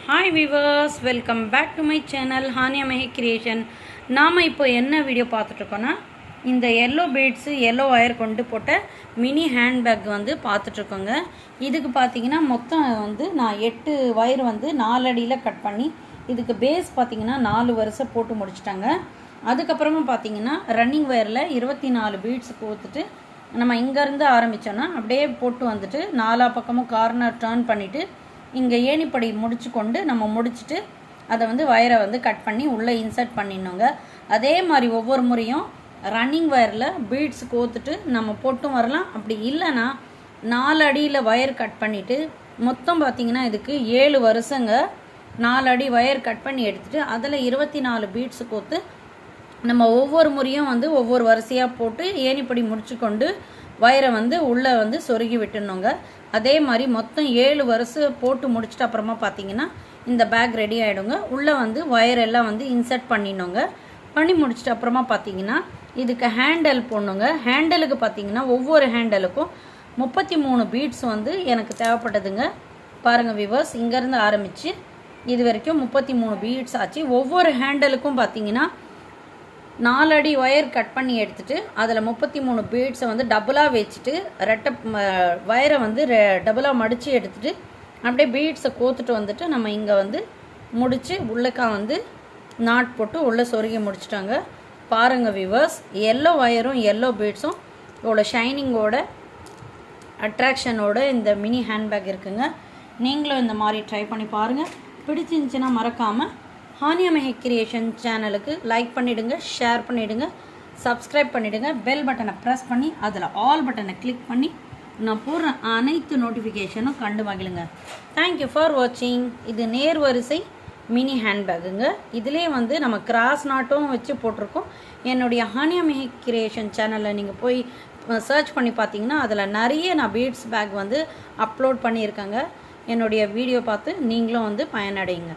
Hi viewers, welcome back to my channel Haniya Mehi creation. நாம் இப்போ என்ன வீடியோ பார்த்துட்ருக்கோன்னா, இந்த எல்லோ பீட்ஸு எல்லோ ஒயர் கொண்டு போட்ட மினி ஹேண்ட்பேக் வந்து பார்த்துட்ருக்கோங்க. இதுக்கு பார்த்தீங்கன்னா மொத்தம் வந்து நான் 8 ஒயர் வந்து 4 அடியில் கட் பண்ணி, இதுக்கு பேஸ் பார்த்தீங்கன்னா 4 வருஷம் போட்டு முடிச்சிட்டாங்க. அதுக்கப்புறமா பார்த்தீங்கன்னா ரன்னிங் ஒயரில் 24 பீட்ஸ் கோத்துட்டு நம்ம இங்கேருந்து ஆரம்பித்தோன்னா அப்படியே போட்டு வந்துட்டு 4 பக்கமும் கார்னர் டர்ன் பண்ணிவிட்டு இங்கே ஏணிப்படி முடிச்சு கொண்டு நம்ம முடிச்சுட்டு அதை வந்து வயரை வந்து கட் பண்ணி உள்ளே இன்சர்ட் பண்ணிடணுங்க. அதே மாதிரி ஒவ்வொரு முறையும் ரன்னிங் ஒயரில் பீட்ஸ் கோத்துட்டு நம்ம போட்டும் வரலாம். அப்படி இல்லைன்னா 4 அடியில் ஒயர் கட் பண்ணிவிட்டு மொத்தம் பார்த்திங்கன்னா இதுக்கு 7 வருஷங்க 4 அடி ஒயர் கட் பண்ணி எடுத்துகிட்டு அதில் 24 பீட்ஸ் கோத்து நம்ம ஒவ்வொரு முறையும் வந்து ஒவ்வொரு வரிசையாக போட்டு ஏணிப்படி முடிச்சு கொண்டு வயரை வந்து உள்ளே வந்து சொருகி விட்டுணுங்க. அதே மாதிரி மொத்தம் 7 வருஷம் போட்டு முடிச்சுட்டு அப்புறமா பார்த்தீங்கன்னா இந்த பேக் ரெடி ஆகிடுங்க. உள்ளே வந்து ஒயரெல்லாம் வந்து இன்சர்ட் பண்ணிடணுங்க. பண்ணி முடிச்சுட்டு அப்புறமா பார்த்தீங்கன்னா இதுக்கு ஹேண்டல் போடணுங்க. ஹேண்டலுக்கு பார்த்தீங்கன்னா ஒவ்வொரு ஹேண்டலுக்கும் 33 பீட்ஸ் வந்து எனக்கு தேவைப்பட்டதுங்க. பாருங்கள் விவர்ஸ், இங்கேருந்து ஆரம்பித்து இது வரைக்கும் 33 பீட்ஸ் ஆச்சு. ஒவ்வொரு ஹேண்டலுக்கும் பார்த்தீங்கன்னா 4 அடி ஒயர் கட் பண்ணி எடுத்துகிட்டு அதில் 33 பீட்ஸை வந்து டபுளாக வச்சுட்டு ஒயரை வந்து டபுளாக மடித்து எடுத்துகிட்டு அப்படியே பீட்ஸை கோத்துட்டு வந்துட்டு நம்ம இங்கே வந்து முடித்து உள்ளக்கா வந்து நாட் போட்டு உள்ளே சொருகி முடிச்சிட்டாங்க. பாருங்கள் விவர்ஸ், எல்லோ ஒயரும் எல்லோ பீட்ஸும் இவ்வளோ ஷைனிங்கோட அட்ராக்ஷனோட இந்த மினி ஹேண்ட்பேக் இருக்குங்க. நீங்களும் இந்த மாதிரி ட்ரை பண்ணி பாருங்கள். பிடிச்சிருந்துச்சின்னா மறக்காமல் ஹானியா மெஹி கிரியேஷன் சேனலுக்கு லைக் பண்ணிவிடுங்க, ஷேர் பண்ணிவிடுங்க, சப்ஸ்கிரைப் பண்ணிவிடுங்க. பெல் பட்டனை ப்ரெஸ் பண்ணி அதில் ஆல் பட்டனை கிளிக் பண்ணி நான் போடுற அனைத்து நோட்டிஃபிகேஷனும் கண்டு மகிழுங்க. தேங்க்யூ ஃபார் வாட்சிங். இது நேர் வரிசை மினி ஹேண்ட்பேக்குங்க. இதிலே வந்து நம்ம கிராஸ் நாட்டும் வச்சு போட்டிருக்கோம். என்னுடைய ஹானியா மெஹி கிரியேஷன் சேனலில் நீங்கள் போய் சர்ச் பண்ணி பார்த்தீங்கன்னா அதில் நிறைய நான் பீட்ஸ் பேக் வந்து அப்லோட் பண்ணியிருக்கேங்க. என்னுடைய வீடியோ பார்த்து நீங்களும் வந்து பயனடைங்க.